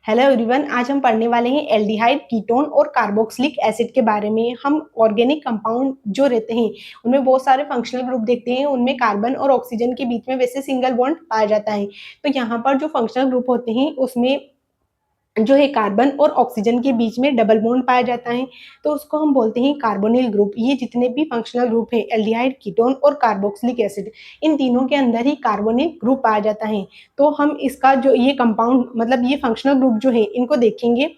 Hello everyone, आज हम पढ़ने वाले हैं एल्डिहाइड, कीटोन और कार्बोक्सिलिक एसिड के बारे में। हम ऑर्गेनिक कंपाउंड जो रहते हैं उनमें बहुत सारे फंक्शनल ग्रुप देखते हैं। उनमें कार्बन और ऑक्सीजन के बीच में वैसे सिंगल बॉन्ड पाया जाता है। तो यहाँ पर जो फंक्शनल ग्रुप होते हैं उसमें जो है कार्बन और ऑक्सीजन के बीच में डबल बॉन्ड पाया जाता है, तो उसको हम बोलते हैं कार्बोनिल ग्रुप। ये जितने भी फंक्शनल ग्रुप है एल्डिहाइड, कीटोन और कार्बोक्सिलिक एसिड, इन तीनों के अंदर ही कार्बोनिल ग्रुप पाया जाता है। तो हम इसका जो ये कंपाउंड मतलब ये फंक्शनल ग्रुप जो है इनको देखेंगे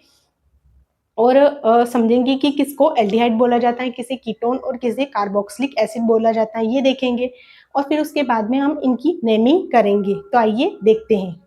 और समझेंगे कि किसको एल्डिहाइड बोला जाता है, किसे कीटोन और किसे कार्बोक्सिलिक एसिड बोला जाता है, ये देखेंगे। और फिर उसके बाद में हम इनकी नेमिंग करेंगे। तो आइए देखते हैं।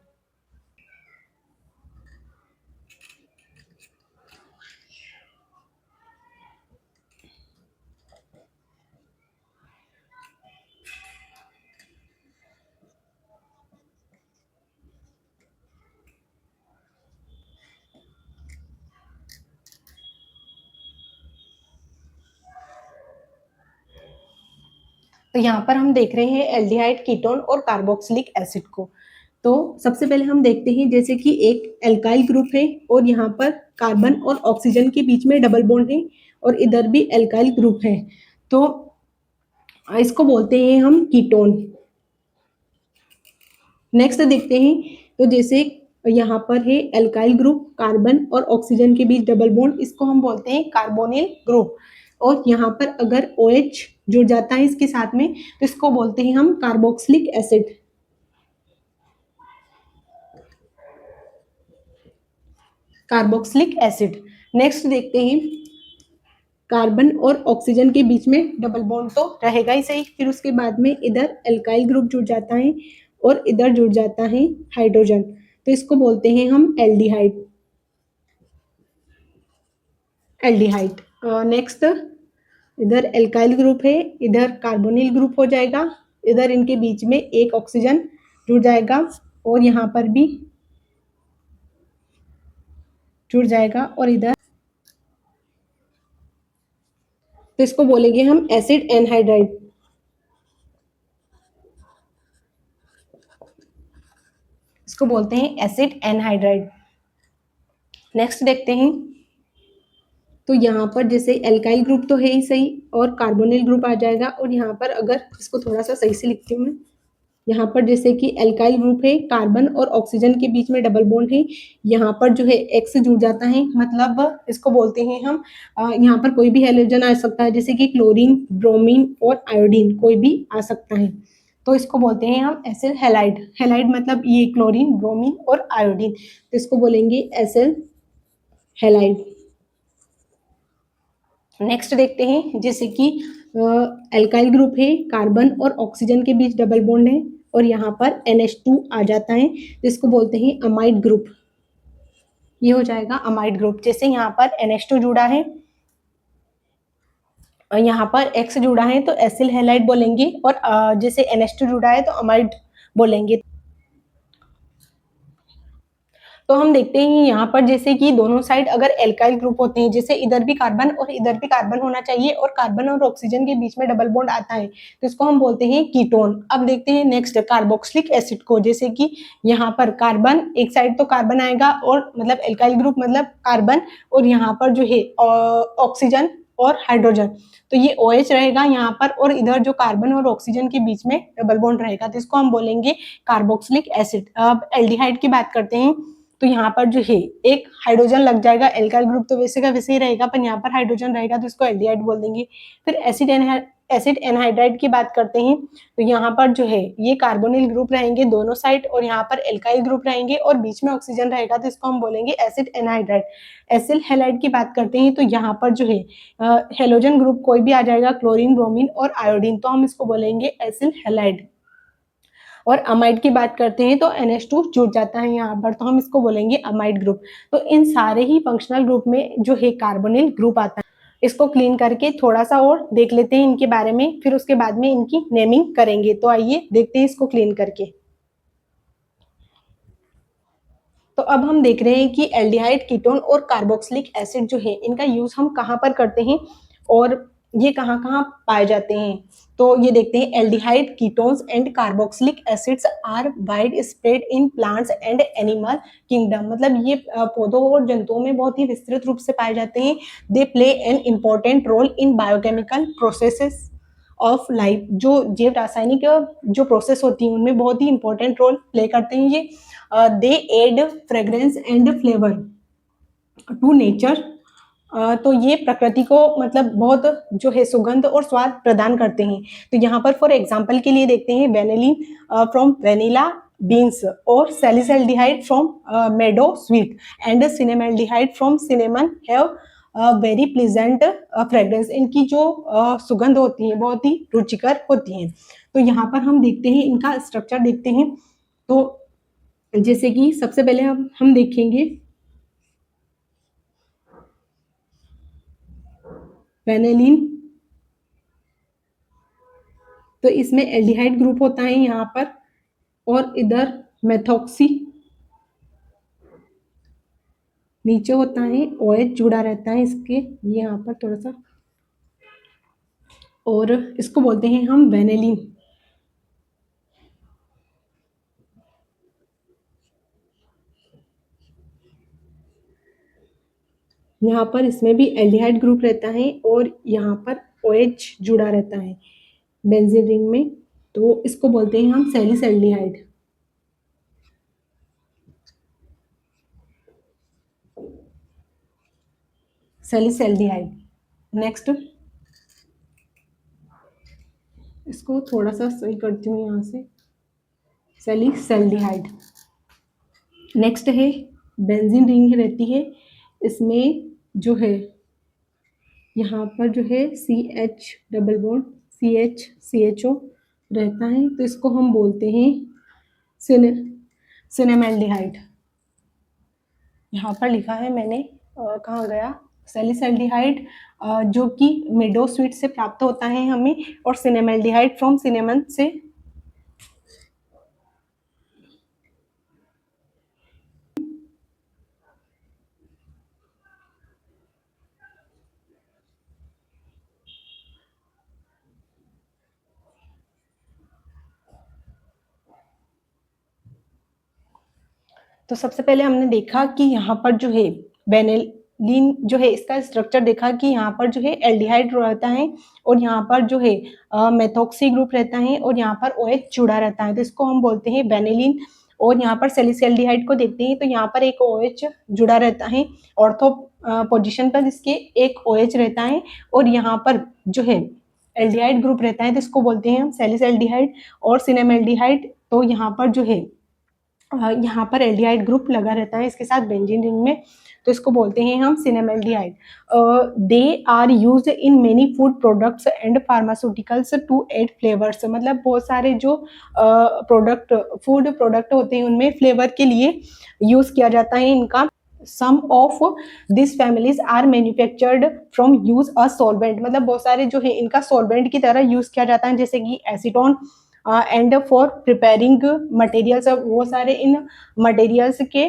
तो यहाँ पर हम देख रहे हैं एल्डिहाइड, कीटोन और कार्बोक्सिलिक एसिड को। तो सबसे पहले हम देखते हैं जैसे कि एक एल्काइल ग्रुप है और यहाँ पर कार्बन और ऑक्सीजन के बीच में डबल बॉन्ड है और इधर भी एल्काइल ग्रुप है, तो इसको बोलते हैं हम कीटोन। नेक्स्ट देखते हैं, तो जैसे यहाँ पर है एल्काइल ग्रुप, कार्बन और ऑक्सीजन के बीच डबल बॉन्ड, इसको हम बोलते हैं कार्बोनिल ग्रुप। और यहाँ पर अगर OH जुड़ जाता है इसके साथ में तो इसको बोलते हैं हम carboxylic acid. Carboxylic acid. Next देखते हैं, कार्बन और ऑक्सीजन के बीच में डबल बॉन्ड तो रहेगा ही सही, फिर उसके बाद में इधर एल्काइल ग्रुप जुड़ जाता है और इधर जुड़ जाता है हाइड्रोजन, तो इसको बोलते हैं हम एल्डिहाइड। एल्डिहाइड। नेक्स्ट, इधर एल्काइल ग्रुप है, इधर कार्बोनिल ग्रुप हो जाएगा, इधर इनके बीच में एक ऑक्सीजन जुड़ जाएगा और यहाँ पर भी जुड़ जाएगा और इधर, तो इसको बोलेंगे हम एसिड एनहाइड्राइड। इसको बोलते हैं एसिड एनहाइड्राइड। नेक्स्ट देखते हैं, तो यहाँ पर जैसे एल्काइल ग्रुप तो है ही सही और कार्बोनिल ग्रुप आ जाएगा, और यहाँ पर अगर इसको थोड़ा सा सही से लिखती हूँ मैं, यहाँ पर जैसे कि एल्काइल ग्रुप है, कार्बन और ऑक्सीजन के बीच में डबल बॉन्ड है, यहाँ पर जो है एक्स जुड़ जाता है, मतलब इसको बोलते हैं हम यहाँ पर कोई भी हेलोजन आ सकता है, जैसे कि क्लोरीन, ब्रोमीन और आयोडीन कोई भी आ सकता है, तो इसको बोलते हैं हम एसिल हेलाइड। हेलाइड मतलब ये क्लोरीन, ब्रोमीन और आयोडीन, तो इसको बोलेंगे एसिल हेलाइड। नेक्स्ट देखते हैं, जैसे कि एल्काइल ग्रुप है, कार्बन और ऑक्सीजन के बीच डबल बॉन्ड है और यहाँ पर NH2 आ जाता है, जिसको बोलते हैं अमाइड ग्रुप। ये हो जाएगा अमाइड ग्रुप। जैसे यहाँ पर NH2 जुड़ा है और यहाँ पर X जुड़ा है तो एसिल हैलाइड बोलेंगे, और जैसे NH2 जुड़ा है तो अमाइड बोलेंगे। तो हम देखते हैं यहाँ पर जैसे कि दोनों साइड अगर एल्काइल ग्रुप होते हैं, जैसे इधर भी कार्बन और इधर भी कार्बन होना चाहिए और कार्बन और ऑक्सीजन के बीच में डबल बॉन्ड आता है, तो इसको हम बोलते हैं कीटोन। अब देखते हैं नेक्स्ट कार्बोक्सिलिक एसिड को। जैसे कि यहाँ पर कार्बन, एक साइड तो कार्बन आएगा और मतलब एल्काइल ग्रुप मतलब कार्बन, और यहाँ पर जो है ऑक्सीजन और हाइड्रोजन, तो ये OH रहेगा यहाँ पर, और इधर जो कार्बन और ऑक्सीजन के बीच में डबल बॉन्ड रहेगा, तो इसको हम बोलेंगे कार्बोक्सिलिक एसिड। अब एल्डिहाइड की बात करते हैं, तो यहाँ पर जो है एक हाइड्रोजन लग जाएगा, एल्काइल ग्रुप तो वैसे का वैसे ही रहेगा, पर यहाँ पर हाइड्रोजन रहेगा तो इसको एल्डिहाइड बोल देंगे। फिर एसिड एनहाइड्राइड की बात करते हैं, तो यहाँ पर जो है ये कार्बोनिल ग्रुप रहेंगे दोनों साइड, और यहाँ पर एल्काइल ग्रुप रहेंगे और बीच में ऑक्सीजन रहेगा, तो इसको हम बोलेंगे एसिड एनहाइड्राइड। एसिल हैलाइड की बात करते हैं, तो यहाँ पर जो है हेलोजन ग्रुप कोई भी आ जाएगा, क्लोरीन, ब्रोमीन और आयोडीन, तो हम इसको बोलेंगे एसिल हैलाइड। और अमाइड की बात करते हैं तो NH2 जुड़ जाता है यहाँ पर, तो हम इसको बोलेंगे अमाइड ग्रुप। तो इन सारे ही फंक्शनल ग्रुप में जो है कार्बोनिल ग्रुप आता है। इसको क्लीन करके थोड़ा सा और देख लेते हैं इनके बारे में, फिर उसके बाद में इनकी नेमिंग करेंगे। तो आइए देखते हैं इसको क्लीन करके। तो अब हम देख रहे हैं कि एल्डिहाइड, कीटोन और कार्बोक्सिलिक एसिड जो है इनका यूज हम कहाँ पर करते हैं और ये कहाँ कहाँ पाए जाते हैं, तो ये देखते हैं aldehyde ketones and carboxylic acids are widespread in plants and animal kingdom, मतलब ये पौधों और जंतुओं में बहुत ही विस्तृत रूप से पाए जाते हैं। They play an important role in biochemical processes of life, जो जैव रासायनिक जो प्रोसेस होती है उनमें बहुत ही इंपॉर्टेंट रोल प्ले करते हैं ये। They add fragrance and flavour to nature, तो ये प्रकृति को मतलब बहुत जो है सुगंध और स्वाद प्रदान करते हैं। तो यहाँ पर फॉर एग्जाम्पल के लिए देखते हैं वेनिलिन फ्रॉम वेनिला बीन्स और salicylaldehyde from meadowsweet and cinnamaldehyde from cinnamon have very pleasant fragrance, इनकी जो सुगंध होती है बहुत ही रुचिकर होती है। तो यहाँ पर हम देखते हैं इनका स्ट्रक्चर देखते हैं, तो जैसे कि सबसे पहले हम देखेंगे वेनिलिन, तो इसमें एल्डिहाइड ग्रुप होता है यहाँ पर, और इधर मेथॉक्सी नीचे होता है, OH जुड़ा रहता है इसके, ये यहाँ पर थोड़ा सा, और इसको बोलते हैं हम वेनिलिन। यहाँ पर इसमें भी एल्डिहाइड ग्रुप रहता है और यहाँ पर OH जुड़ा रहता है बेंजीन रिंग में, तो इसको बोलते हैं हम सैलिसल्डिहाइड। सैलिसल्डिहाइड। नेक्स्ट इसको थोड़ा सा सही करती हूँ यहाँ से, सैलिसल्डिहाइड। नेक्स्ट है बेंजीन रिंग रहती है, इसमें जो है यहाँ पर जो है CH डबल बॉन्ड CHCHO रहता है, तो इसको हम बोलते हैं सिनेमल्डिहाइड। यहाँ पर लिखा है मैंने, कहाँ गया, सैलिसल्डिहाइड जो कि मेडो स्वीट से प्राप्त होता है हमें, और सिनेमल्डिहाइड फ्रॉम सिनेमन से। तो सबसे पहले हमने देखा कि यहाँ पर जो है वेनिलिन जो है इसका स्ट्रक्चर देखा कि यहाँ पर जो है एल्डिहाइड रहता है और यहाँ पर जो है मेथॉक्सी ग्रुप रहता है और यहाँ पर OH जुड़ा रहता है, तो इसको हम बोलते हैं वेनिलिन। और यहाँ पर सैलिसल्डिहाइड को देखते हैं तो यहाँ पर एक OH जुड़ा रहता है, ऑर्थो पोजिशन पर इसके एक OH रहता है, और यहाँ पर जो है एल्डिहाइड ग्रुप रहता है, तो इसको बोलते हैं हम सैलिसल्डिहाइड और सिनेमल्डिहाइड। तो यहाँ पर जो है यहाँ पर एल्डिहाइड ग्रुप लगा रहता है इसके साथ बेंजीन रिंग में, तो इसको बोलते हैं हम cinnamaldehyde. They are used in many food products and pharmaceuticals to add flavours, मतलब बहुत सारे जो प्रोडक्ट फूड प्रोडक्ट होते हैं उनमें फ्लेवर के लिए यूज किया जाता है इनका। Some of this families are manufactured from use a solvent, मतलब बहुत सारे जो है इनका सॉल्वेंट की तरह यूज किया जाता है, जैसे कि acetone and for preparing materials, वो सारे इन मटेरियल्स के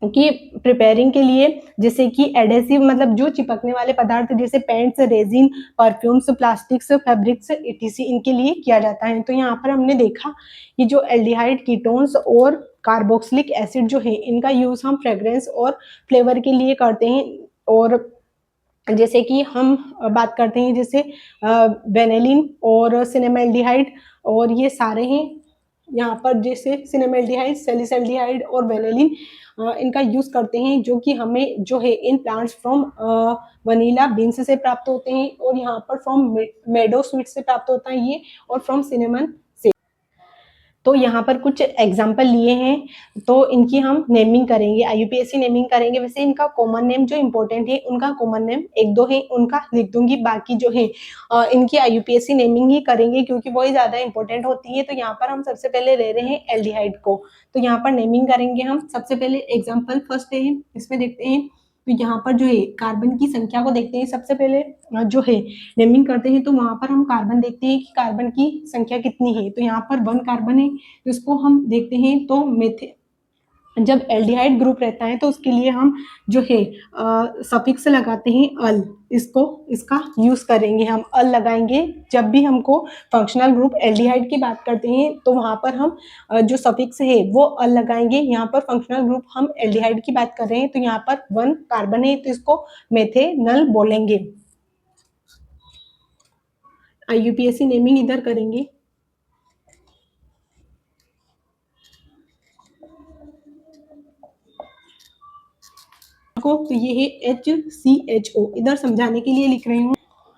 की प्रिपेयरिंग के लिए, जैसे कि एडेसिव मतलब जो चिपकने वाले पदार्थ जैसे paints, resin, perfumes, plastics, fabrics etc इनके लिए किया जाता है। तो यहाँ पर हमने देखा कि जो एल्डिहाइड कीटोन्स और कार्बोक्सिलिक एसिड जो है इनका यूज हम फ्रेग्रेंस और फ्लेवर के लिए करते हैं। और जैसे कि हम बात करते हैं जैसे वेनिलिन और सिनेमल्डिहाइड, और ये सारे हैं यहाँ पर, जैसे सिनेमल्डिहाइड, सैलिसल्डिहाइड और वेनिलिन इनका यूज करते हैं, जो कि हमें जो है in plants from vanilla beans से प्राप्त होते हैं, और यहाँ पर फ्रॉम मेडो स्वीट से प्राप्त होता है ये, और फ्रॉम सिनेमन से। तो यहाँ पर कुछ एग्जाम्पल लिए हैं, तो इनकी हम नेमिंग करेंगे, IUPAC नेमिंग करेंगे। वैसे इनका कॉमन नेम जो इम्पोर्टेंट है उनका कॉमन नेम एक दो है उनका लिख दूंगी, बाकी जो है इनकी IUPAC नेमिंग ही करेंगे क्योंकि वही ज़्यादा इंपॉर्टेंट होती है। तो यहाँ पर हम सबसे पहले ले रहे हैं एल्डिहाइड को, तो यहाँ पर नेमिंग करेंगे हम। सबसे पहले एग्जाम्पल फर्स्ट है, इसमें देखते हैं, तो यहाँ पर जो है कार्बन की संख्या को देखते हैं सबसे पहले, जो है नेमिंग करते हैं तो वहां पर हम कार्बन देखते हैं कि कार्बन की संख्या कितनी है, तो यहाँ पर 1 कार्बन है, तो इसको हम देखते हैं तो जब एल्डिहाइड ग्रुप रहता है तो उसके लिए हम जो है सफिक्स लगाते हैं अल, इसका यूज करेंगे, हम अल लगाएंगे जब भी हमको फंक्शनल ग्रुप एल्डिहाइड की बात करते हैं तो वहां पर हम जो सफिक्स है वो अल लगाएंगे। यहाँ पर फंक्शनल ग्रुप हम एल्डिहाइड की बात कर रहे हैं तो यहाँ पर 1 कार्बन है तो इसको मेथेनल बोलेंगे। IUPAC नेमिंग इधर करेंगे। तो ये है HCHO, इधर समझाने के लिए लिख रही हूँ।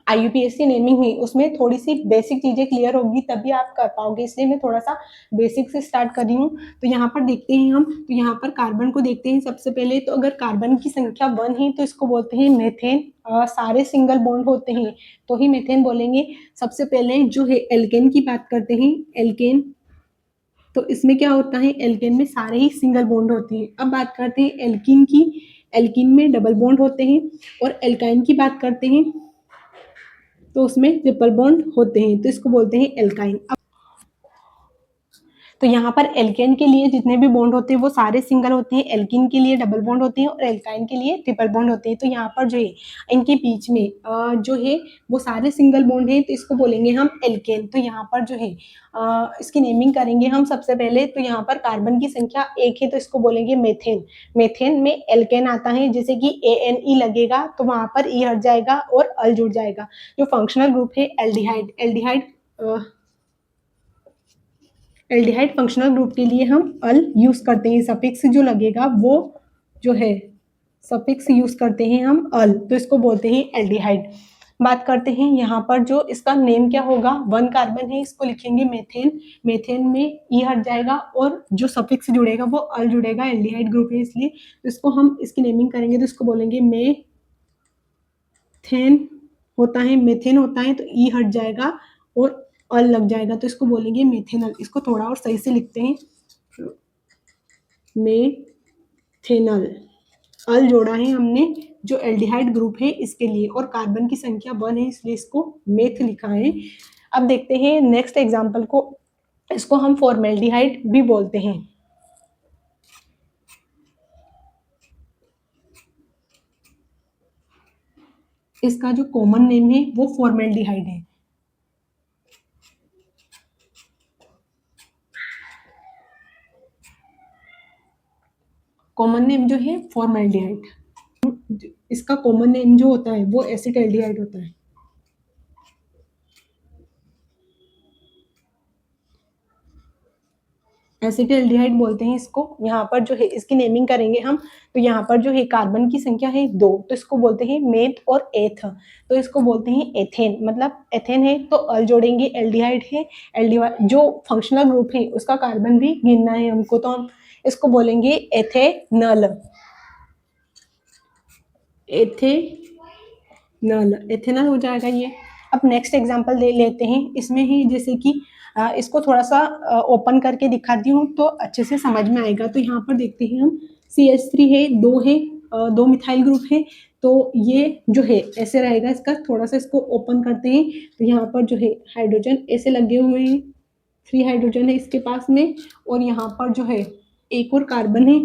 IUPAC नेमिंग है उसमें थोड़ी सी बेसिक चीजें क्लियर होगी तभी आप कर पाओगे, इसलिए मैं थोड़ा सा बेसिक से स्टार्ट कर रही हूँ। तो यहाँ पर देखते हैं हम, तो यहाँ पर कार्बन को देखते हैं सबसे पहले। तो अगर कार्बन की संख्या 1 है तो इसको बोलते हैं मेथेन, सारे सिंगल बॉन्ड होते हैं तो ही मेथेन बोलेंगे। सबसे पहले जो है एल्केन की बात करते हैं, एल्केन, तो इसमें क्या होता है, एल्केन में सारे ही सिंगल बॉन्ड होते हैं। अब बात करते हैं एल्कीन की, एल्कीन में डबल बॉन्ड होते हैं। और एल्काइन की बात करते हैं तो उसमें ट्रिपल बॉन्ड होते हैं तो इसको बोलते हैं एल्काइन। तो यहाँ पर एल्केन के लिए जितने भी बॉन्ड होते हैं वो सारे सिंगल होते हैं, एल्किन के लिए डबल बॉन्ड होते हैं और एल्काइन के लिए ट्रिपल बॉन्ड होते हैं। तो यहाँ पर जो है इनके बीच में जो है वो सारे सिंगल बॉन्ड है तो इसको बोलेंगे हम एल्केन। तो यहाँ पर जो है इसकी नेमिंग करेंगे हम सबसे पहले। तो यहाँ पर कार्बन की संख्या 1 है तो इसको बोलेंगे मेथेन। मेथेन में एल्केन आता है, जैसे कि ANE लगेगा तो वहां पर E हट जाएगा और अल जुड़ जाएगा। जो फंक्शनल ग्रुप है एल्डिहाइड, एल्डिहाइड फंक्शनल ग्रुप के लिए हम अल यूज करते हैं, सफिक्स जो लगेगा वो जो है सफिक्स यूज करते हैं हम अल, तो इसको बोलते हैं एल्डिहाइड। बात करते हैं यहाँ पर जो इसका नेम क्या होगा, 1 कार्बन है इसको लिखेंगे मेथेन। मेथेन में ई हट जाएगा और जो सफिक्स जुड़ेगा वो अल जुड़ेगा, एल्डिहाइड ग्रुप है इसलिए। तो इसको हम इसकी नेमिंग करेंगे तो इसको बोलेंगे मेथेन होता है, मेथेन होता है तो ई हट जाएगा और अल लग जाएगा तो इसको बोलेंगे मेथेनल। इसको थोड़ा और सही से लिखते हैं, मेथेनल। अल जोड़ा है हमने जो एल्डिहाइड ग्रुप है इसके लिए और कार्बन की संख्या 1 है इसलिए इसको मेथ लिखा है। अब देखते हैं नेक्स्ट एग्जांपल को, इसको हम फॉर्मेल्डिहाइड भी बोलते हैं। इसका जो कॉमन नेम है वो फॉर्मेल्डिहाइड है। कॉमन नेम जो है फॉर्मेल्डिहाइड, इसका कॉमन नेम जो होता है वो एसिटाल्डिहाइड होता है। एसिटाल्डिहाइड बोलते हैं इसको। यहाँ पर जो है इसकी नेमिंग करेंगे हम, तो यहाँ पर जो है कार्बन की संख्या है 2 तो इसको बोलते हैं मेथ और एथ, तो इसको बोलते हैं एथेन। मतलब एथेन है तो अल जोड़ेंगे, एल्डिहाइड है, एल्डिहाइड जो फंक्शनल ग्रुप है उसका कार्बन भी गिनना है हमको तो हम इसको बोलेंगे एथेनल। एथेनल हो जाएगा ये। अब नेक्स्ट एग्जांपल ले लेते हैं, इसमें ही जैसे कि इसको थोड़ा सा ओपन करके दिखाती हूँ तो अच्छे से समझ में आएगा। तो यहाँ पर देखते हैं हम CH3 है, 2 है, 2 मिथाइल ग्रुप है तो ये जो है ऐसे रहेगा इसका। थोड़ा सा इसको ओपन करते हैं तो यहाँ पर जो है हाइड्रोजन ऐसे लगे हुए हैं, 3 हाइड्रोजन है इसके पास में और यहाँ पर जो है एक और कार्बन है,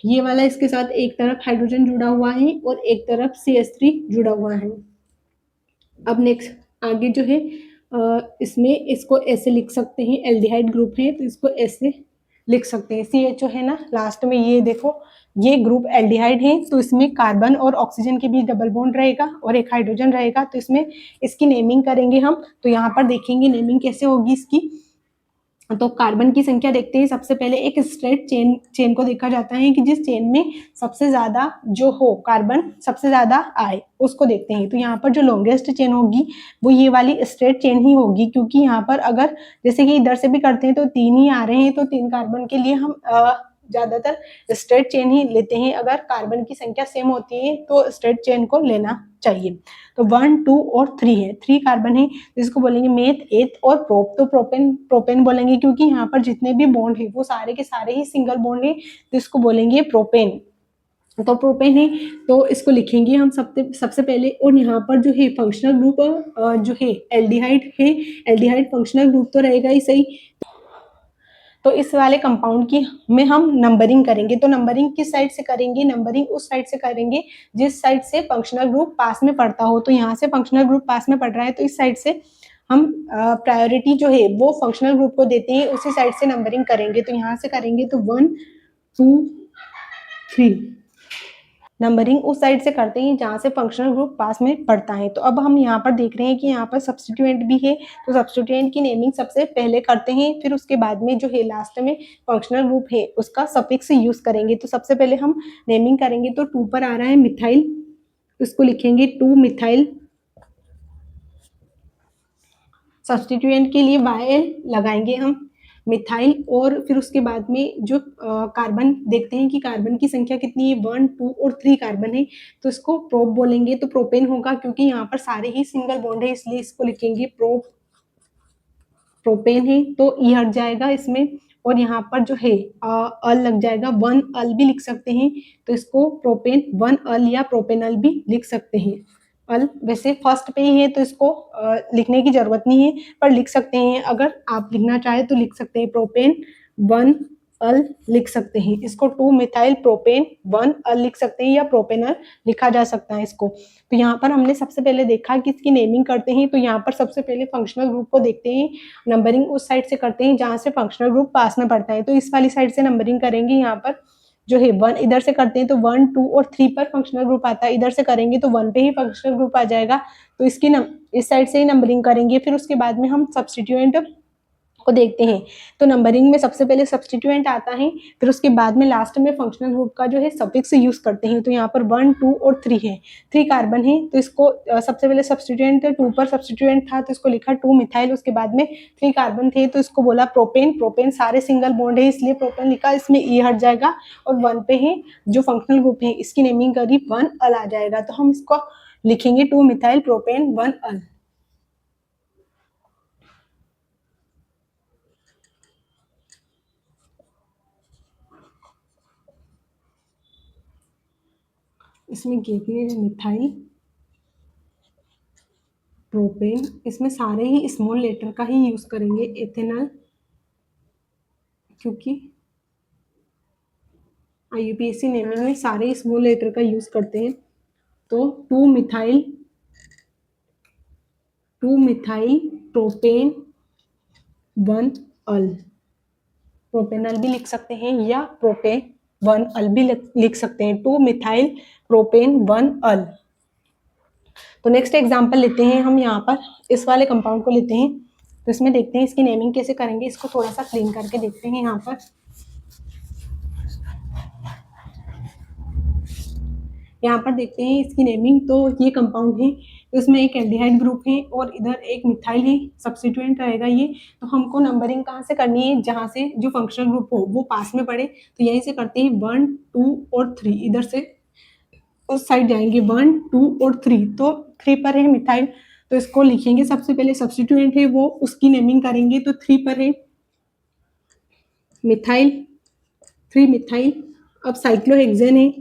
ये वाला इसके साथ एक तरफ हाइड्रोजन जुड़ा हुआ है और एक तरफ CH3 जुड़ा हुआ है। अब नेक्स्ट आगे जो है इसमें इसको ऐसे लिख सकते हैं, एल्डिहाइड ग्रुप है तो इसको ऐसे लिख सकते हैं। CHO है ना लास्ट में, ये देखो ये ग्रुप एल्डिहाइड है तो इसमें कार्बन और ऑक्सीजन के बीच डबल बॉन्ड रहेगा और एक हाइड्रोजन रहेगा तो इसमें इसकी नेमिंग करेंगे हम। तो यहाँ पर देखेंगे नेमिंग कैसे होगी इसकी। तो कार्बन की संख्या देखते हैं, सबसे पहले एक स्ट्रेट चेन को देखा जाता है कि जिस चेन में सबसे ज्यादा जो हो कार्बन सबसे ज्यादा आए उसको देखते हैं। तो यहाँ पर जो लॉन्गेस्ट चेन होगी वो ये वाली स्ट्रेट चेन ही होगी, क्योंकि यहाँ पर अगर जैसे कि इधर से भी करते हैं तो 3 ही आ रहे हैं तो 3 कार्बन के लिए हम ज्यादातर स्ट्रेट चेन ही लेते हैं। अगर कार्बन की संख्या सेम होती है तो स्ट्रेट चेन को लेना चाहिए। तो 1, 2 और 3 है, 3 कार्बन है जिसको बोलेंगे मेथ, एथ और प्रोप। तो प्रोपेन बोलेंगे क्योंकि यहाँ पर जितने भी बॉन्ड है वो सारे के सारे ही सिंगल बॉन्ड है तो इसको बोलेंगे प्रोपेन। तो प्रोपेन है तो इसको लिखेंगे हम सबसे पहले। और यहाँ पर जो है फंक्शनल ग्रुप जो है एल्डिहाइड है, एल्डिहाइड फंक्शनल ग्रुप तो रहेगा ही सही। तो इस वाले कंपाउंड की में हम नंबरिंग करेंगे। तो नंबरिंग किस साइड से करेंगे? नंबरिंग उस साइड से करेंगे जिस साइड से फंक्शनल ग्रुप पास में पड़ता हो। तो यहाँ से फंक्शनल ग्रुप पास में पड़ रहा है, तो इस साइड से हम प्रायोरिटी जो है वो फंक्शनल ग्रुप को देते हैं, उसी साइड से नंबरिंग करेंगे। तो यहाँ से करेंगे तो 1 2 3 नंबरिंग उस साइड से करते हैं जहाँ से फंक्शनल ग्रुप पास में पड़ता है। तो अब हम यहाँ पर देख रहे हैं कि यहाँ पर सब्स्टिट्यूएंट भी है, तो सब्स्टिट्यूएंट की नेमिंग सबसे पहले करते हैं, फिर उसके बाद में जो है लास्ट में फंक्शनल ग्रुप है उसका सफिक्स यूज करेंगे। तो सबसे पहले हम नेमिंग करेंगे। तो 2 पर आ रहा है मिथाइल, इसको लिखेंगे 2 मिथाइल। सब्स्टिट्यूएंट के लिए YL लगाएंगे हम मिथाइल, और फिर उसके बाद में जो कार्बन देखते हैं कि कार्बन की संख्या कितनी है, 1 2 और 3 कार्बन है, तो इसको प्रोप बोलेंगे। तो प्रोपेन होगा क्योंकि यहाँ पर सारे ही सिंगल बॉन्ड है, इसलिए इसको लिखेंगे प्रोपेन है, तो ई हट जाएगा इसमें। और यहाँ पर जो है अल लग जाएगा, 1 अल भी लिख सकते हैं, तो इसको प्रोपेन 1 अल या प्रोपेनल भी लिख सकते हैं। अल वैसे फर्स्ट पे ही है तो इसको लिखने की जरूरत नहीं है, पर लिख सकते हैं, अगर आप लिखना चाहे तो लिख सकते हैं। प्रोपेन 1 अल लिख सकते हैं, इसको 2 मिथाइल प्रोपेन 1 अल लिख सकते हैं, या प्रोपेनल लिखा जा सकता है इसको। तो यहाँ पर हमने सबसे पहले देखा कि इसकी नेमिंग करते हैं। तो यहाँ पर सबसे पहले फंक्शनल ग्रुप को देखते हैं, नंबरिंग उस साइड से करते हैं जहाँ से फंक्शनल ग्रुप पास में पड़ता है। तो इस वाली साइड से नंबरिंग करेंगे। यहाँ पर जो है 1 इधर से करते हैं तो 1 2 और 3 पर फंक्शनल ग्रुप आता है, इधर से करेंगे तो 1 पे ही फंक्शनल ग्रुप आ जाएगा। तो इसकी इस साइड से ही नंबरिंग करेंगे। फिर उसके बाद में हम सब्स्टिट्यूएंट को देखते हैं। तो नंबरिंग में सबसे पहले सब्स्टिट्यूएंट आता है, फिर उसके बाद में लास्ट में फंक्शनल ग्रुप का जो है सफिक्स यूज करते हैं। तो यहाँ पर 1 2 और 3 है, 3 कार्बन है, तो इसको सबसे पहले सब्स्टिट्यूएंट 2 पर सब्स्टिट्यूएंट था तो इसको लिखा 2 मिथाइल, उसके बाद में 3 कार्बन थे तो इसको बोला प्रोपेन। प्रोपेन सारे सिंगल बॉन्ड है इसलिए प्रोपेन लिखा, इसमें ई हट जाएगा, और 1 पे है जो फंक्शनल ग्रुप है इसकी नेमिंग करी 1 अल आ जाएगा। तो हम इसको लिखेंगे 2 मिथाइल प्रोपेन 1 अल। इसमें मिथाइल प्रोपेन, इसमें सारे ही स्मॉल लेटर का ही यूज करेंगे। एथेनॉल, क्योंकि IUPAC नेमिंग में सारे स्मॉल लेटर का यूज करते हैं। तो 2 मिथाइल प्रोपेन 1 अल, प्रोपेनल भी लिख सकते हैं या प्रोपेन 1 अल भी लिख सकते हैं। 2 मिथाइल प्रोपेन 1 अल। तो नेक्स्ट एग्जांपल लेते हैं हम, यहाँ पर इस वाले कंपाउंड को लेते हैं। तो इसमें देखते हैं इसकी नेमिंग कैसे करेंगे, इसको थोड़ा सा क्लीन करके देखते हैं। यहाँ पर देखते हैं इसकी नेमिंग। तो ये कंपाउंड है, तो इसमें एक एल्डिहाइड ग्रुप है और इधर एक मिथाइल है, सब्स्टिट्यूएंट रहेगा ये। तो हमको नंबरिंग कहाँ से करनी है? जहाँ से जो फंक्शनल ग्रुप हो वो पास में पड़े, तो यहीं से करते हैं। 1 2 और 3 इधर से उस साइड जाएंगे, 1 2 और 3। तो 3 पर है मिथाइल, तो इसको लिखेंगे सबसे पहले, सब्स्टिट्यूएंट है वो, उसकी नेमिंग करेंगे। तो 3 पर है मिथाइल, 3 मिथाइल। अब साइक्लोहेक्सेन है,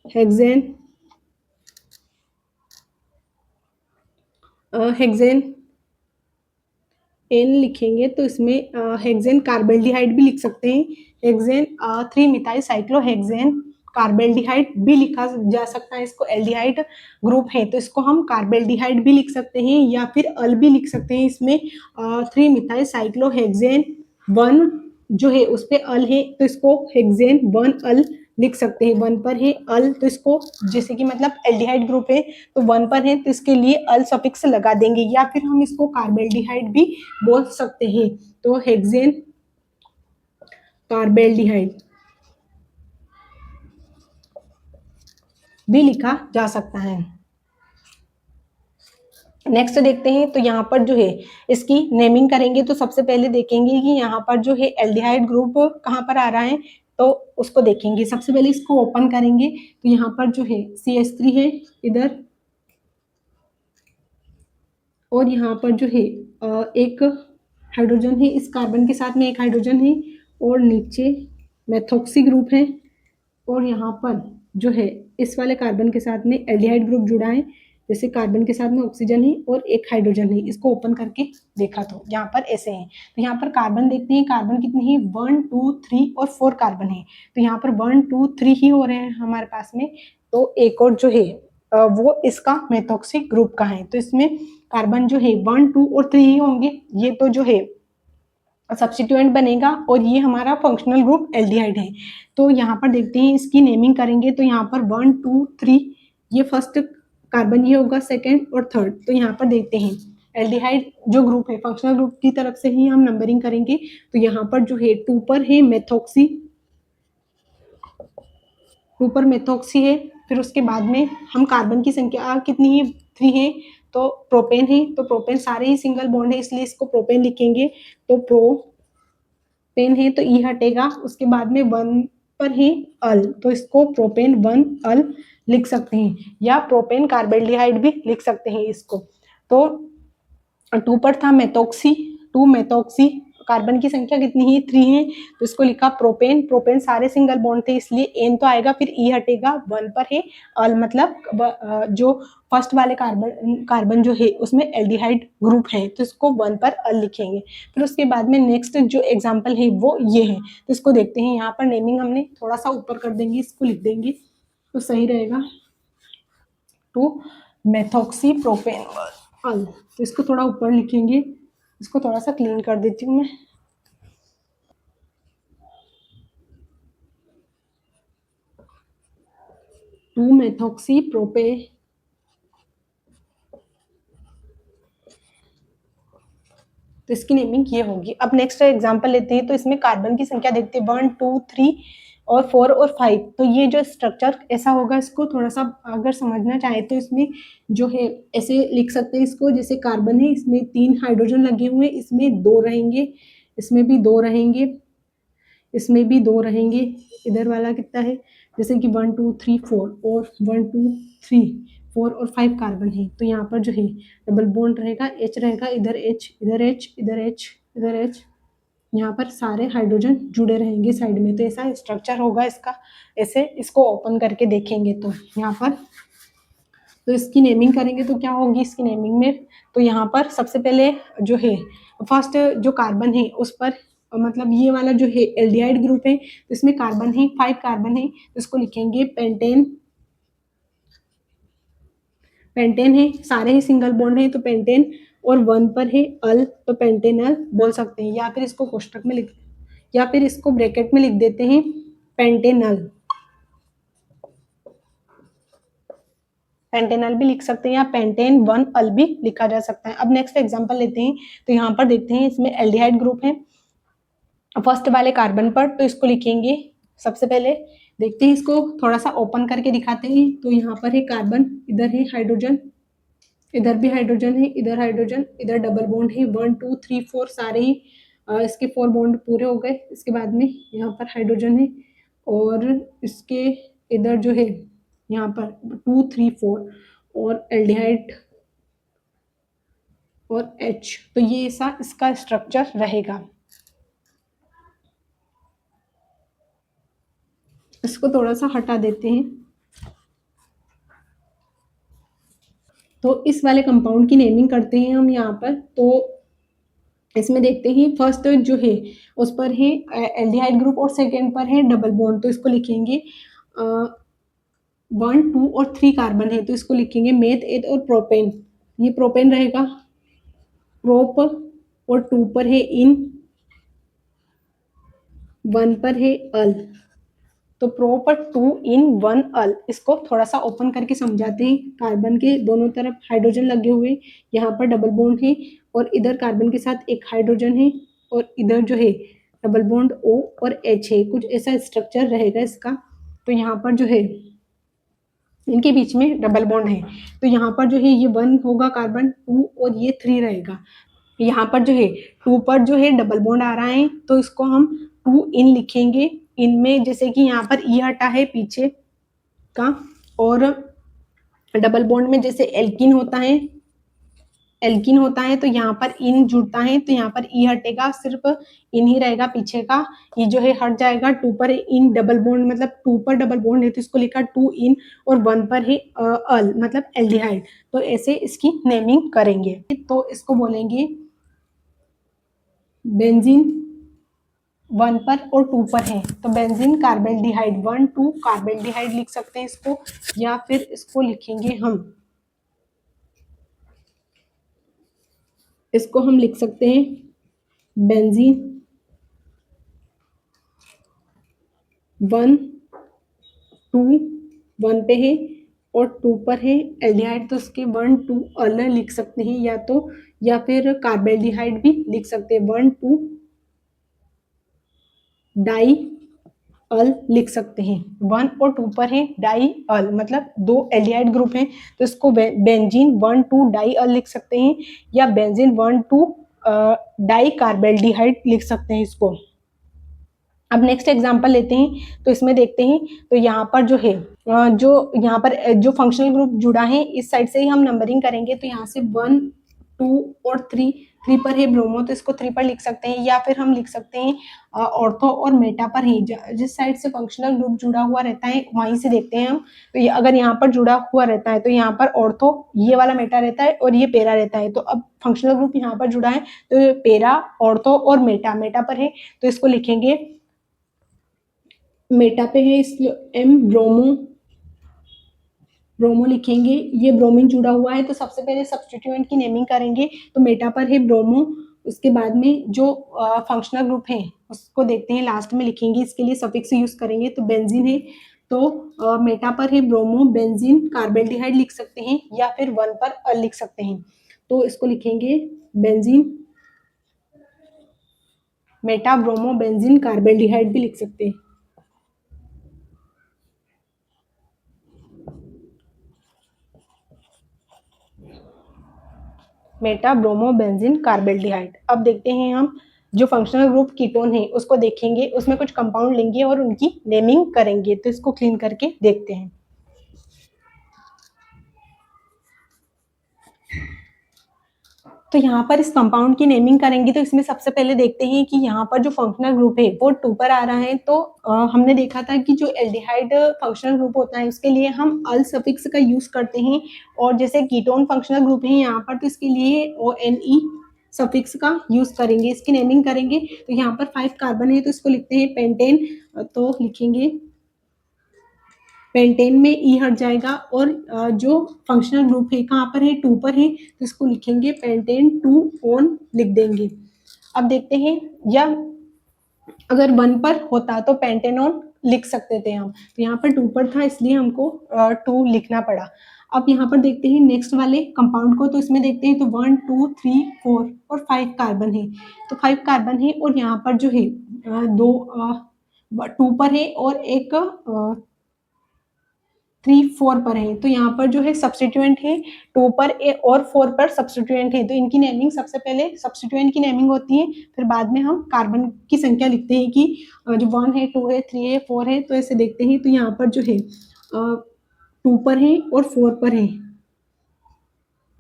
हेक्सेन हेक्सेन एन लिखेंगे, तो इसमें हेक्सेन कार्बेल्डिहाइड भी लिख सकते हैं। हेक्सेन 3 मिथाइल साइक्लोहेक्सेन कार्बेल्डिहाइड भी लिखा जा सकता है, इसको एल्डिहाइड ग्रुप है तो इसको हम कार्बेल्डिहाइड भी लिख सकते हैं या फिर अल भी लिख सकते हैं। इसमें 3 मिथाइल साइक्लोहेक्सेन 1 जो है उस पे अल है, तो इसको हेक्सेन 1 अल लिख सकते हैं। 1 पर है अल, तो इसको जैसे कि मतलब एल्डिहाइड ग्रुप है तो 1 पर है तो इसके लिए अल सफिक्स लगा देंगे, या फिर हम इसको कार्बेल्डिहाइड भी बोल सकते हैं। तो हेक्सेन कार्बेल्डिहाइड भी लिखा जा सकता है। नेक्स्ट देखते हैं, तो यहाँ पर जो है इसकी नेमिंग करेंगे। तो सबसे पहले देखेंगे कि यहाँ पर जो है एल्डिहाइड ग्रुप कहाँ पर आ रहा है, तो उसको देखेंगे। सबसे पहले इसको ओपन करेंगे, तो यहाँ पर जो है CH3 है इधर, और यहाँ पर जो है एक हाइड्रोजन है, इस कार्बन के साथ में एक हाइड्रोजन है, और नीचे मेथॉक्सी ग्रुप है, और यहाँ पर जो है इस वाले कार्बन के साथ में एल्डिहाइड ग्रुप जुड़ा है, जैसे कार्बन के साथ में ऑक्सीजन है और एक हाइड्रोजन है, इसको ओपन करके देखा तो यहाँ पर ऐसे है। तो यहाँ पर कार्बन देखते हैं, कार्बन कितने हैं, 1 2 3 और 4 कार्बन है। तो यहाँ पर 1 2 3 ही हो रहे हैं हमारे पास में। तो एक और जो है वो इसका मेथॉक्सी ग्रुप का है। तो इसमें कार्बन जो है 1 2 और 3 ही होंगे, ये तो जो है सब्स्टिट्यूएंट बनेगा और ये हमारा फंक्शनल ग्रुप एल्डिहाइड है। तो यहाँ पर देखते हैं इसकी नेमिंग करेंगे। तो यहाँ पर 1 2 3 ये फर्स्ट कार्बन ये होगा, सेकेंड और थर्ड। तो यहाँ पर देखते हैं एल्डिहाइड जो ग्रुप है फंक्शनल ग्रुप की तरफ से ही हम नंबरिंग करेंगे। तो यहाँ पर जो है 2 पर है मेथॉक्सी, 2 पर मेथॉक्सी है। फिर उसके बाद में हम कार्बन की संख्या कितनी है, 3 है। तो प्रोपेन है, तो प्रोपेन सारे ही सिंगल बॉन्ड है इसलिए इसको प्रोपेन लिखेंगे। तो प्रोपेन है तो ई हटेगा। उसके बाद में 1 पर है अल, तो इसको प्रोपेन 1 अल लिख सकते हैं, या प्रोपेन कार्बेल्डिहाइड भी लिख सकते हैं इसको। तो 2 पर था मेथॉक्सी, 2 मेथॉक्सी, कार्बन की संख्या कितनी है, 3 है। तो इसको लिखा प्रोपेन, प्रोपेन सारे सिंगल बॉन्ड थे इसलिए एन तो आएगा, फिर ई हटेगा। 1 पर है अल, मतलब जो फर्स्ट वाले कार्बन जो है उसमें एल्डिहाइड ग्रुप है, तो इसको 1 पर अल लिखेंगे। फिर उसके बाद में नेक्स्ट जो एग्जाम्पल है वो ये है। तो इसको देखते हैं, यहाँ पर नेमिंग हमने थोड़ा सा ऊपर कर देंगे, इसको लिख देंगे तो सही रहेगा। 2 मेथॉक्सी प्रोपेन अल, तो इसको थोड़ा ऊपर लिखेंगे, इसको थोड़ा सा क्लीन कर देती हूँ मैं। टू मेथॉक्सी प्रोपे, तो इसकी नेमिंग ये होगी। अब नेक्स्ट एग्जांपल लेते हैं। तो इसमें कार्बन की संख्या देखते हैं 1 2 3 और 4 और 5। तो ये जो स्ट्रक्चर ऐसा होगा, इसको थोड़ा सा अगर समझना चाहे तो इसमें जो है ऐसे लिख सकते हैं इसको। जैसे कार्बन है, इसमें 3 हाइड्रोजन लगे हुए हैं, इसमें 2 रहेंगे, इसमें भी 2 रहेंगे, इसमें भी 2 रहेंगे। इधर वाला कितना है, जैसे कि 1 2 3 4 और 1 2 3 4 और 5 कार्बन है। तो यहाँ पर जो है डबल बॉन्ड रहेगा, एच रहेगा, इधर एच, इधर एच, इधर एच, इधर एच, यहाँ पर सारे हाइड्रोजन जुड़े रहेंगे साइड में। तो ऐसा स्ट्रक्चर होगा इसका। ऐसे इसको ओपन करके देखेंगे तो यहाँ पर, तो इसकी नेमिंग करेंगे तो क्या होगी इसकी नेमिंग में। तो यहाँ पर सबसे पहले जो है फर्स्ट जो कार्बन है उस पर, मतलब ये वाला जो है एल्डिहाइड ग्रुप है, तो इसमें कार्बन है 5 कार्बन है, तो इसको लिखेंगे पेंटेन। पेंटेन है, सारे ही सिंगल बॉन्ड है तो पेंटेन, और 1 पर है अल तो पेंटेनल बोल सकते हैं, या फिर इसको कोष्टक में लिख, या फिर इसको ब्रैकेट में लिख देते हैं पेंटेनल, पेंटेनल भी लिख सकते हैं या पेंटेन 1 अल भी लिखा जा सकता है। अब नेक्स्ट एग्जांपल लेते हैं। तो यहाँ पर देखते हैं इसमें एल्डिहाइड ग्रुप है फर्स्ट वाले कार्बन पर, तो इसको लिखेंगे सबसे पहले। देखते हैं इसको थोड़ा सा ओपन करके दिखाते हैं। तो यहाँ पर है कार्बन, इधर है हाइड्रोजन, इधर भी हाइड्रोजन है, इधर हाइड्रोजन, इधर डबल बॉन्ड है 1 2 3 4 सारे ही इसके 4 बॉन्ड पूरे हो गए। इसके बाद में यहाँ पर हाइड्रोजन है और इसके इधर जो है यहाँ पर 2 3 4 और एल्डिहाइड और H। तो ये ऐसा इसका स्ट्रक्चर रहेगा। इसको थोड़ा सा हटा देते हैं। तो इस वाले कंपाउंड की नेमिंग करते हैं हम यहाँ पर। तो इसमें देखते हैं फर्स्ट जो है उस पर है एल्डिहाइड ग्रुप और सेकेंड पर है डबल बॉन्ड, तो इसको लिखेंगे 1 2 और 3 कार्बन है, तो इसको लिखेंगे मेथ एथ और प्रोपेन। ये प्रोपेन रहेगा, प्रोप, और 2 पर है इन, 1 पर है अल, तो प्रो पर 2 इन 1 अल। इसको थोड़ा सा ओपन करके समझाते हैं। कार्बन के दोनों तरफ हाइड्रोजन लगे हुए, यहाँ पर डबल बॉन्ड है और इधर कार्बन के साथ एक हाइड्रोजन है और इधर जो है डबल बॉन्ड O और H है। कुछ ऐसा स्ट्रक्चर रहेगा इसका। तो यहाँ पर जो है इनके बीच में डबल बॉन्ड है, तो यहाँ पर जो है ये 1 होगा कार्बन, 2 और ये 3 रहेगा। यहाँ पर जो है 2 पर जो है डबल बॉन्ड आ रहा है, तो इसको हम 2 इन लिखेंगे। इनमें जैसे कि यहाँ पर ई हटा है पीछे का, और डबल बॉन्ड में जैसे एल्किन होता है एल्कीन होता है तो यहाँ पर इन जुड़ता है, तो यहाँ पर ई हटेगा, सिर्फ इन ही रहेगा पीछे का, ये जो है हट जाएगा। 2 पर इन डबल बॉन्ड, मतलब 2 पर डबल बॉन्ड है तो इसको लिखा 2 इन, और 1 पर है अल मतलब एल्डिहाइड। तो ऐसे इसकी नेमिंग करेंगे। तो इसको बोलेंगे बेंजीन 1 पर और 2 पर है तो बेंजीन कार्बेल्डिहाइड 1 2 कार्बेल्डिहाइड लिख सकते हैं इसको, या फिर इसको लिखेंगे हम लिख सकते हैं बेंजीन 1 2 1 पे है और 2 पर है एल्डिहाइड, तो इसके 1 2 अलग लिख सकते हैं, या फिर कार्बेल्डिहाइड भी लिख सकते हैं, 1 2 डाई अल लिख सकते हैं। 1 और 2 पर है डाई अल, मतलब 2 एल्डिहाइड ग्रुप हैं तो इसको बेंजीन 1 2 डाई अल लिख सकते हैं, या बेंजीन 1 2 डाई कार्बेल्डिहाइड लिख सकते हैं इसको। अब नेक्स्ट एग्जांपल लेते हैं, तो इसमें देखते हैं, तो यहाँ पर जो है जो यहाँ पर जो फंक्शनल ग्रुप जुड़ा है इस साइड से ही हम नंबरिंग करेंगे, तो यहाँ से 1 2 और 3 पर है ब्रोमो तो इसको 3 पर लिख सकते हैं, या फिर हम लिख सकते हैं ऑर्थो और मेटा पर ही, जिस साइड से फंक्शनल ग्रुप जुड़ा हुआ रहता है वहीं से देखते हैं हम। तो अगर यहाँ पर जुड़ा हुआ रहता है तो यहाँ पर ऑर्थो ये वाला मेटा रहता है और ये पेरा रहता है, तो अब फंक्शनल ग्रुप यहाँ पर जुड़ा है तो पेरा ऑर्थो और मेटा पर है तो इसको लिखेंगे मेटा पे है इसलिए एम ब्रोमो लिखेंगे। ये ब्रोमीन जुड़ा हुआ है तो सबसे पहले सब्स्टिट्यूएंट की नेमिंग करेंगे, तो मेटा पर है ब्रोमो, उसके बाद में जो फंक्शनल ग्रुप है उसको देखते हैं, लास्ट में लिखेंगे, इसके लिए सफिक्स यूज करेंगे, तो बेंजीन है तो मेटा पर है ब्रोमो बेंजीन कार्बेल्डिहाइड लिख सकते हैं, या फिर 1 पर अल लिख सकते हैं, तो इसको लिखेंगे benzene Meta bromo benzene carbaldehyde भी लिख सकते हैं। Meta bromo benzene carbaldehyde. अब देखते हैं हम जो फंक्शनल ग्रुप कीटोन है उसको देखेंगे, उसमें कुछ कंपाउंड लेंगे और उनकी नेमिंग करेंगे, तो इसको क्लीन करके देखते हैं। तो यहाँ पर इस कंपाउंड की नेमिंग करेंगे, तो इसमें सबसे पहले देखते हैं कि यहाँ पर जो फंक्शनल ग्रुप है वो 2 पर आ रहा है, तो हमने देखा था कि जो एल्डिहाइड फंक्शनल ग्रुप होता है उसके लिए हम अल सफिक्स का यूज करते हैं, और जैसे कीटोन फंक्शनल ग्रुप है यहाँ पर तो इसके लिए ONE सफिक्स का यूज करेंगे, इसकी नेमिंग करेंगे। तो यहाँ पर 5 कार्बन है तो इसको लिखते हैं पेंटेन, तो लिखेंगे पेंटेन में ई हट जाएगा, और जो फंक्शनल ग्रुप है कहाँ पर है 2 पर है तो इसको लिखेंगे पेंटेन 2 ऑन लिख देंगे। अब देखते हैं, या अगर 1 पर होता तो पेंटेनॉन लिख सकते थे हम, तो यहाँ पर 2 पर था इसलिए हमको 2 लिखना पड़ा। अब यहाँ पर देखते हैं नेक्स्ट वाले कंपाउंड को, तो इसमें देखते हैं तो 1 2 3 4 और 5 कार्बन है, तो 5 कार्बन है और यहाँ पर जो है 2 पर है और एक 3 4 पर है, तो यहाँ पर जो है सब्स्टिट्यूएंट है 2 पर और 4 पर सब्स्टिट्यूएंट है, तो इनकी नेमिंग सबसे पहले सब्स्टिट्यूएंट की नेमिंग होती है, फिर बाद में हम कार्बन की संख्या लिखते हैं कि जो 1 है 2 है 3 है 4 है, तो ऐसे देखते हैं, तो यहाँ पर जो है 2 पर है और 4 पर है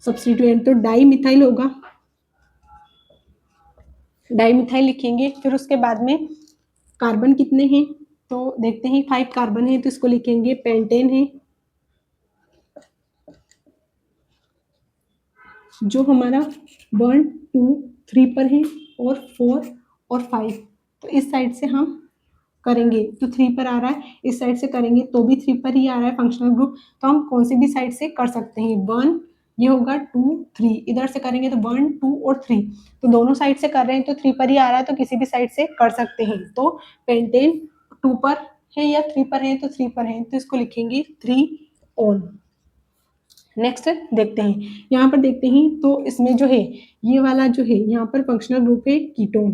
सब्स्टिट्यूएंट, तो डाई मिथाइल होगा, डाई मिथाइल लिखेंगे। फिर उसके बाद में कार्बन कितने हैं तो देखते हैं 5 कार्बन है तो इसको लिखेंगे पेंटेन है, जो हमारा 1 2 3 पर है और 4 और 5, तो इस साइड से हम करेंगे तो 3 पर आ रहा है, इस साइड से करेंगे तो भी 3 पर ही आ रहा है फंक्शनल ग्रुप, तो हम कौन सी भी साइड से कर सकते हैं, 1 ये होगा 2 3, इधर से करेंगे तो 1 2 और 3, तो दोनों साइड से कर रहे हैं तो 3 पर ही आ रहा है, तो किसी भी साइड से कर सकते हैं, तो पेंटेन 2 पर है या 3 पर है तो 3 पर है, तो इसको लिखेंगे 3 ऑन। नेक्स्ट देखते हैं, यहाँ पर देखते हैं तो इसमें जो है ये वाला जो है यहाँ पर फंक्शनल ग्रुप है कीटोन,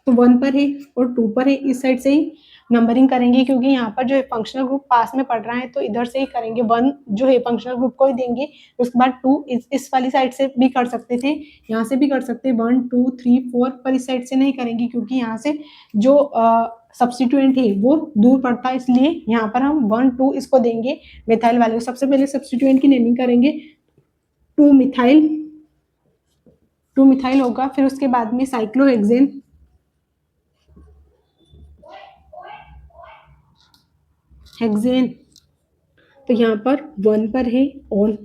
तो 1 पर है और 2 पर है, इस साइड से ही नंबरिंग करेंगे क्योंकि यहाँ पर जो है फंक्शनल ग्रुप पास में पड़ रहा है तो इधर से ही करेंगे, 1 जो है फंक्शनल ग्रुप को ही देंगे, उसके बाद 2 इस वाली साइड से भी कर सकते थे, यहाँ से भी कर सकते हैं 1 2 3 4, पर इस साइड से नहीं करेंगे क्योंकि यहाँ से जो सब्स्टिट्यूएंट है वो दूर पड़ता है, इसलिए यहाँ पर हम 1 2 इसको देंगे मिथाइल वाले को। सबसे पहले सब्स्टिट्यूएंट की नेमिंग करेंगे, 2 मिथाइल, 2 मिथाइल होगा। फिर उसके बाद में साइक्लोहेक्सेन, हेक्सेन, तो यहाँ पर 1 पर है ऑन,